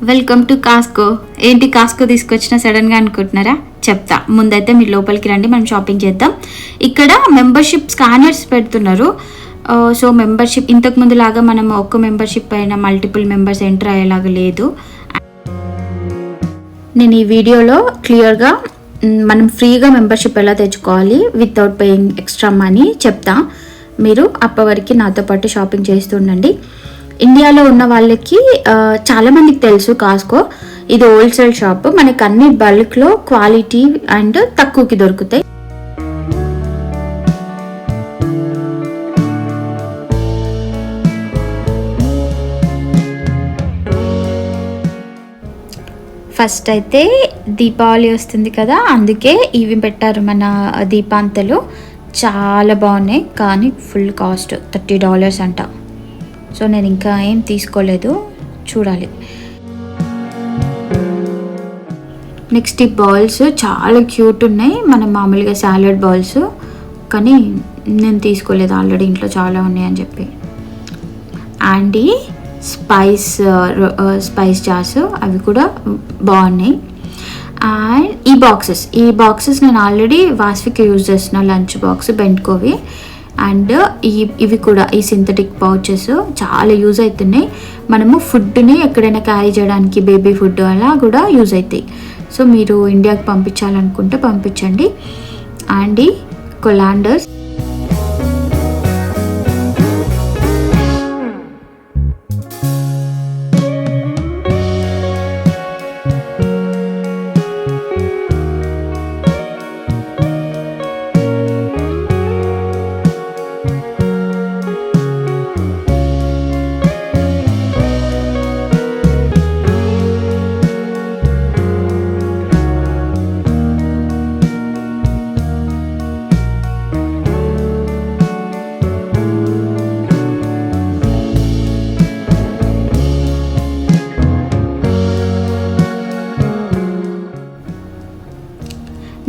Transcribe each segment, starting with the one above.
Welcome to కాస్కో. ఏంటి కాస్కో తీసుకొచ్చిన సడన్గా అనుకుంటున్నారా? చెప్తా. ముందైతే మీరు లోపలికి రండి, మనం షాపింగ్ చేద్దాం. ఇక్కడ మెంబర్షిప్ స్కానర్స్ పెడుతున్నారు. సో మెంబర్షిప్ ఇంతకుముందు లాగా మనం ఒక్క మెంబర్షిప్ పైన మల్టిపుల్ మెంబర్స్ ఎంటర్ అయ్యేలాగా లేదు. నేను ఈ వీడియోలో క్లియర్గా మనం ఫ్రీగా మెంబర్షిప్ ఎలా తెచ్చుకోవాలి వితౌట్ పేయింగ్ ఎక్స్ట్రా మనీ చెప్తా. మీరు అప్పటివరకు నాతో పాటు షాపింగ్ చేస్తుండండి. ఇండియాలో ఉన్న వాళ్ళకి చాలామందికి తెలుసు కాస్కో. ఇది హోల్సేల్ షాప్. మనకి అన్ని బల్క్లో క్వాలిటీ అండ్ తక్కువకి దొరుకుతాయి. ఫస్ట్ అయితే దీపావళి వస్తుంది కదా, అందుకే ఇవి పెట్టారు మన దీపాంతలు. చాలా బాగున్నాయి కానీ ఫుల్ కాస్ట్ $30 అంట. సో నేను ఇంకా ఏం తీసుకోలేదు, చూడాలి. నెక్స్ట్ ఈ బాల్స్ చాలా క్యూట్ ఉన్నాయి. మనం మామూలుగా సాలెడ్ బాల్స్, కానీ నేను తీసుకోలేదు, ఆల్రెడీ ఇంట్లో చాలా ఉన్నాయని చెప్పి. అండ్ ఈ స్పైస్ జార్స్ అవి కూడా బాగున్నాయి. అండ్ ఈ బాక్సెస్ నేను ఆల్రెడీ వాస్వికి యూజ్ చేస్తున్నా, లంచ్ బాక్స్ బెంట్కోవి. అండ్ ఇవి కూడా ఈ సింథటిక్ పౌచెస్ చాలా యూజ్ అవుతున్నాయి. మనము ఫుడ్ని ఎక్కడైనా క్యారీ చేయడానికి, బేబీ ఫుడ్ అలా కూడా యూజ్ అవుతాయి. సో మీరు ఇండియాకి పంపించాలనుకుంటే పంపించండి. అండ్ ఈ కొలాండర్స్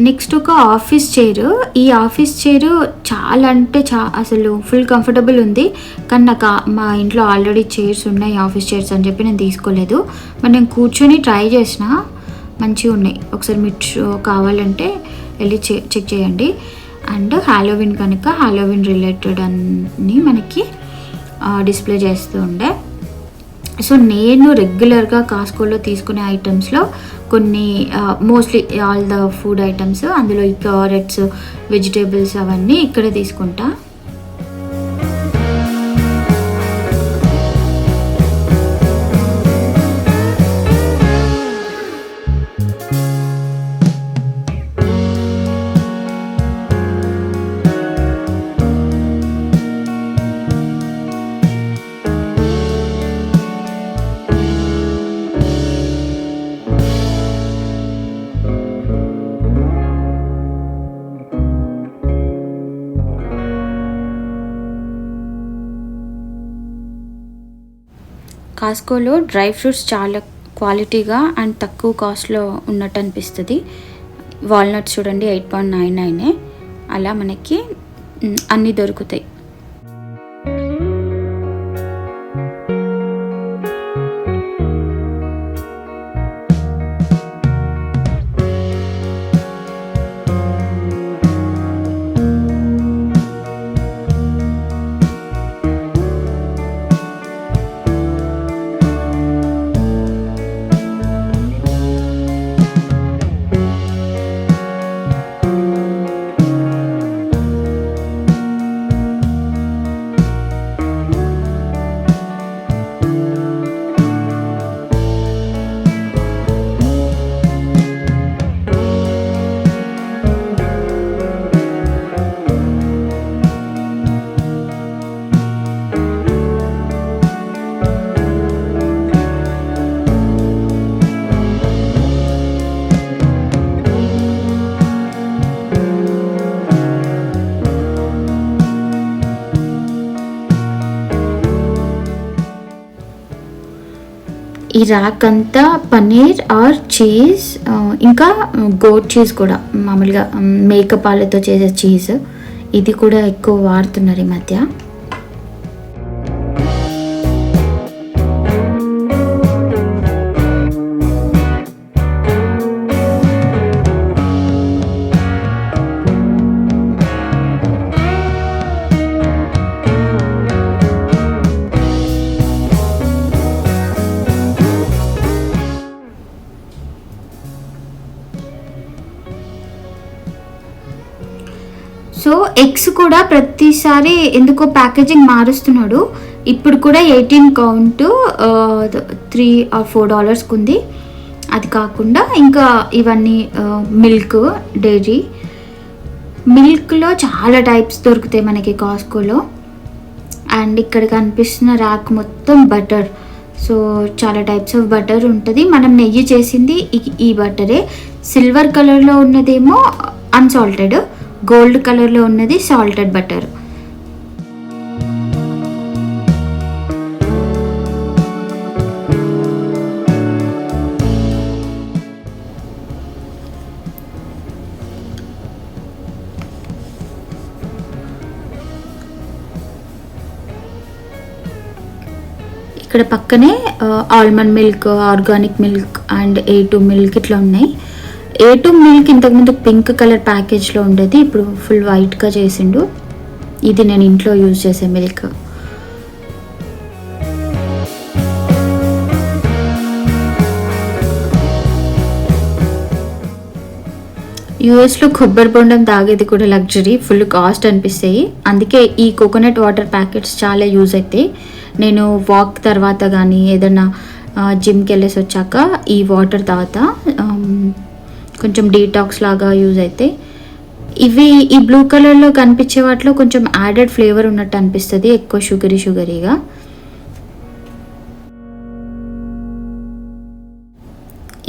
నెక్స్ట్ ఒక ఆఫీస్ చైర్. ఈ ఆఫీస్ చైర్ చాలా అంటే అసలు ఫుల్ కంఫర్టబుల్ ఉంది. కానీ నాకు మా ఇంట్లో ఆల్రెడీ చైర్స్ ఉన్నాయి, ఆఫీస్ చైర్స్ అని చెప్పి నేను తీసుకోలేదు. మరి నేను కూర్చొని ట్రై చేసిన, మంచిగా ఉన్నాయి. ఒకసారి మీరు కావాలంటే వెళ్ళి చెక్ చేయండి. అండ్ హాలోవిన్ కనుక హాలోవిన్ రిలేటెడ్ అన్నీ మనకి డిస్ప్లే చేస్తూ ఉండే. సో నేను రెగ్యులర్గా కాస్కోలో తీసుకునే ఐటమ్స్లో కొన్ని mostly all the food items, అందులో ఈ క్యారెట్స్, వెజిటేబుల్స్ అవన్నీ ఇక్కడే తీసుకుంటా. కాస్కోలో డ్రై ఫ్రూట్స్ చాలా క్వాలిటీగా అండ్ తక్కువ కాస్ట్లో ఉన్నట్టు అనిపిస్తుంది. వాల్నట్స్ చూడండి 8.99, అలా మనకి అన్నీ దొరుకుతాయి. ఈ ర్యాక్ అంతా పన్నీర్ ఆర్ చీజ్, ఇంకా గోట్ చీజ్ కూడా, మామూలుగా మేక పాలతో చేసే చీజ్, ఇది కూడా ఎక్కువ వాడుతున్నారు ఈ మధ్య. ఎగ్స్ కూడా ప్రతిసారి ఎందుకో ప్యాకేజింగ్ మారుస్తున్నాడు. ఇప్పుడు కూడా 18 కౌంట్ $3 or $4 ఉంది. అది కాకుండా ఇంకా ఇవన్నీ మిల్క్, డైరీ మిల్క్లో చాలా టైప్స్ దొరుకుతాయి మనకి కాస్కోలో. అండ్ ఇక్కడ కనిపిస్తున్న ర్యాక్ మొత్తం బటర్. సో చాలా టైప్స్ ఆఫ్ బటర్ ఉంటుంది. మనం నెయ్యి చేసింది ఈ బటరే. సిల్వర్ కలర్లో ఉన్నదేమో అన్సాల్టెడ్, గోల్డ్ కలర్లో ఉన్నది సాల్టెడ్ బటర్. ఇక్కడ పక్కనే almond milk, organic milk and A2 milk ఇట్లా ఉన్నాయి. A2 మిల్క్ ఇంతకుముందు పింక్ కలర్ ప్యాకేజ్లో ఉండేది, ఇప్పుడు ఫుల్ వైట్గా చేసిండు. ఇది నేను ఇంట్లో యూజ్ చేసే మిల్క్. యూఎస్లో కొబ్బరి బొండం తాగేది కూడా లగ్జరీ, ఫుల్ కాస్ట్ అనిపిస్తాయి. అందుకే ఈ కోకోనట్ వాటర్ ప్యాకెట్స్ చాలా యూజ్ అవుతాయి. నేను వాక్ తర్వాత కానీ ఏదైనా జిమ్కి వెళ్ళేసి వచ్చాక ఈ వాటర్ తాగుతా, కొంచెం డీటాక్స్ లాగా యూజ్ అవుతాయి. ఇవి ఈ బ్లూ కలర్లో కనిపించే వాటిలో కొంచెం యాడెడ్ ఫ్లేవర్ ఉన్నట్టు అనిపిస్తుంది, ఎక్కువ షుగరీగా.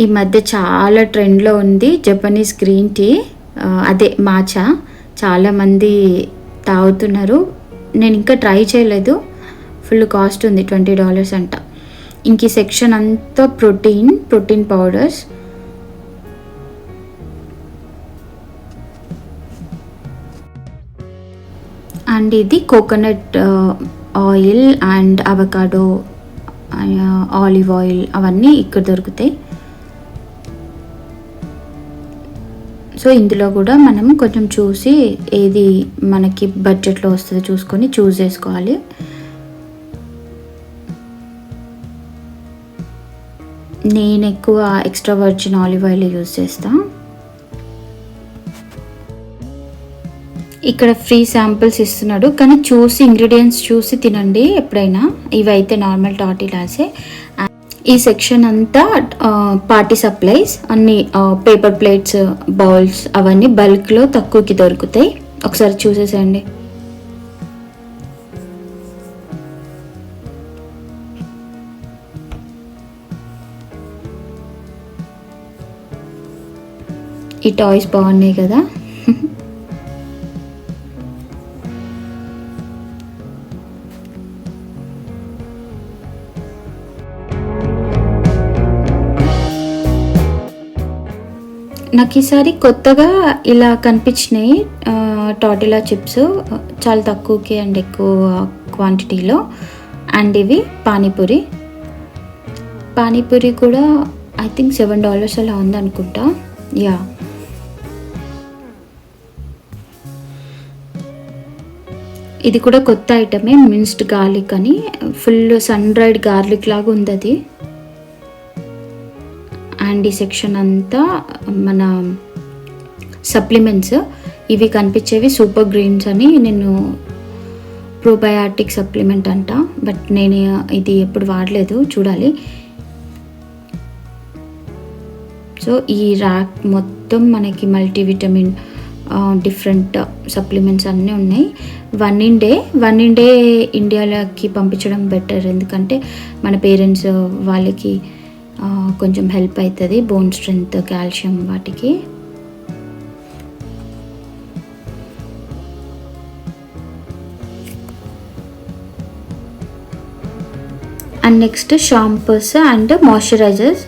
ఈ మధ్య చాలా ట్రెండ్లో ఉంది జపనీస్ గ్రీన్ టీ, అదే మాచా. చాలామంది తాగుతున్నారు. నేను ఇంకా ట్రై చేయలేదు. ఫుల్ కాస్ట్ ఉంది, $20 అంట. ఇంక ఈ సెక్షన్ అంతా ప్రోటీన్ పౌడర్స్. అండ్ ఇది coconut oil and avocado, olive oil అవన్నీ ఇక్కడ దొరుకుతాయి. సో ఇందులో కూడా మనం కొంచెం చూసి ఏది మనకి బడ్జెట్లో వస్తుందో చూసుకొని చూస్ చేసుకోవాలి. నేను ఎక్కువ extra virgin olive oil use చేస్తాను. ఇక్కడ ఫ్రీ శాంపిల్స్ ఇస్తున్నాడు, కానీ చూసి ఇంగ్రీడియంట్స్ చూసి తినండి ఎప్పుడైనా. ఇవైతే నార్మల్ టార్టిలాసే. ఈ సెక్షన్ అంతా పార్టీ సప్లైస్, అన్ని పేపర్ ప్లేట్స్, బౌల్స్ అవన్నీ బల్క్లో తక్కువకి దొరుకుతాయి. ఒకసారి చూసేసేయండి. ఈ టాయ్స్ బాగున్నాయి కదా. నాకు ఈసారి కొత్తగా ఇలా కనిపించినాయి టార్టిలా చిప్స్, చాలా తక్కువకి అండ్ ఎక్కువ క్వాంటిటీలో. అండ్ ఇవి పానీపూరి కూడా ఐ థింక్ $7 అలా ఉందనుకుంటా. యా, ఇది కూడా కొత్త ఐటమే, మిన్స్డ్ గార్లిక్ అని. ఫుల్ సన్ డ్రైడ్ గార్లిక్ లాగా ఉంది అది. అండ్ ఈ సెక్షన్ అంతా మన సప్లిమెంట్స్. ఇవి కనిపించేవి సూపర్ గ్రీన్స్ అని. నేను ప్రోబయాటిక్ సప్లిమెంట్ అంట, బట్ నేను ఇది ఎప్పుడు వాడలేదు, చూడాలి. సో ఈ ర్యాక్ మొత్తం మనకి మల్టీవిటమిన్, డిఫరెంట్ సప్లిమెంట్స్ అన్నీ ఉన్నాయి. వన్ ఇన్ డే ఇండియాలోకి పంపించడం బెటర్, ఎందుకంటే మన పేరెంట్స్ వాళ్ళకి కొంచెం హెల్ప్ అవుతుంది, బోన్ స్ట్రెంగ్త్, కాల్షియం వాటికి. And next shampoos and moisturisers,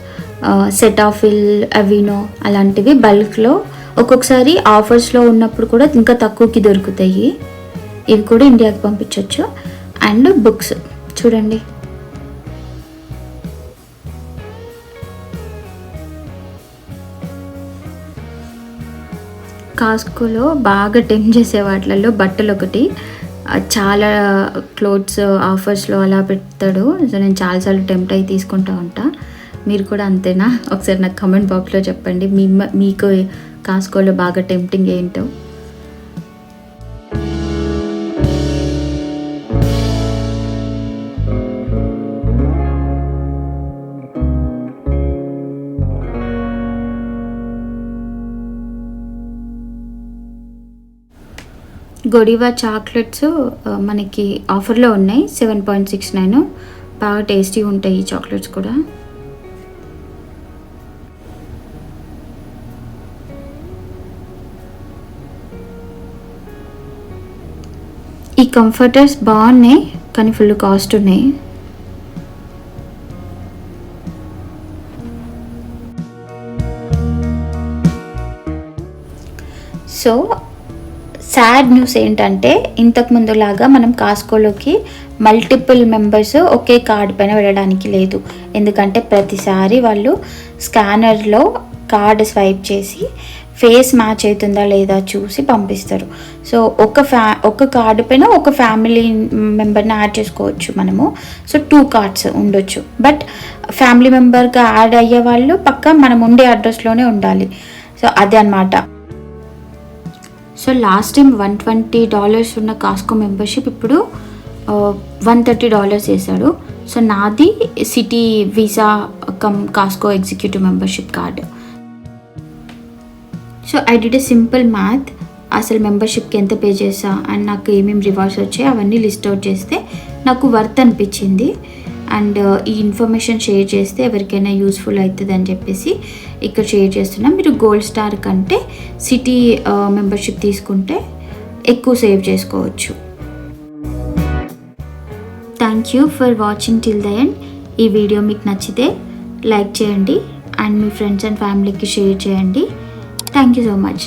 Cetaphil, Aveeno అలాంటివి బల్క్లో ఒక్కొక్కసారి ఆఫర్స్లో ఉన్నప్పుడు కూడా ఇంకా తక్కువకి దొరుకుతాయి. ఇవి కూడా ఇండియాకి పంపించవచ్చు. అండ్ బుక్స్ చూడండి, కాస్కోలో బాగా టెంప్ట్ చేసే వాటిలలో బట్టలు ఒకటి. చాలా క్లోత్స్ ఆఫర్స్లో అలా పెడతాడు. సో నేను చాలాసార్లు టెంప్ట్ అయ్యి తీసుకుంటూ ఉంటా. మీరు కూడా అంతేనా? ఒకసారి నాకు కమెంట్ బాక్స్లో చెప్పండి మీకు కాస్కోలో బాగా టెంప్టింగ్ ఏంటో. గొడివా చాక్లెట్స్ మనకి ఆఫర్లో ఉన్నాయి 7.69. బాగా టేస్టీ ఉంటాయి ఈ చాక్లెట్స్ కూడా. ఈ కంఫర్టర్స్ బాగున్నాయి కానీ ఫుల్ కాస్ట్ ఉన్నాయి. సో సాడ్ న్యూస్ ఏంటంటే ఇంతకు ముందులాగా మనం కాస్కోలోకి మల్టిపుల్ మెంబర్స్ ఒకే కార్డ్ పైన వెళ్ళడానికి లేదు. ఎందుకంటే ప్రతిసారి వాళ్ళు స్కానర్లో కార్డ్ స్వైప్ చేసి ఫేస్ మ్యాచ్ అవుతుందా లేదా చూసి పంపిస్తారు. సో ఒక కార్డు పైన ఒక ఫ్యామిలీ మెంబర్ని యాడ్ చేసుకోవచ్చు మనము. సో 2 కార్డ్స్ ఉండొచ్చు. బట్ ఫ్యామిలీ మెంబర్గా యాడ్ అయ్యే వాళ్ళు పక్కా మనం ఉండే అడ్రస్లోనే ఉండాలి. సో అదే అన్నమాట. సో లాస్ట్ టైం $120 ఉన్న కాస్కో మెంబర్షిప్ ఇప్పుడు $130 చేశాడు. సో నాది city visa Costco executive membership card. So I did a simple math. అసలు మెంబర్షిప్కి ఎంత పే చేసా అండ్ నాకు ఏమేమి రివార్డ్స్ వచ్చాయి అవన్నీ లిస్ట్ అవుట్ చేస్తే నాకు వర్త్ అనిపించింది. అండ్ ఈ ఇన్ఫర్మేషన్ షేర్ చేస్తే ఎవరికైనా యూస్ఫుల్ అవుతుంది అని చెప్పేసి ఇక్కడ షేర్ చేస్తున్నాం. మీరు గోల్డ్ స్టార్ కంటే సిటీ మెంబర్షిప్ తీసుకుంటే ఎక్కువ సేవ్ చేసుకోవచ్చు. Thank you for watching till the end. ఈ వీడియో మీకు నచ్చితే లైక్ చేయండి అండ్ మీ ఫ్రెండ్స్ అండ్ ఫ్యామిలీకి షేర్ చేయండి. Thank you so much.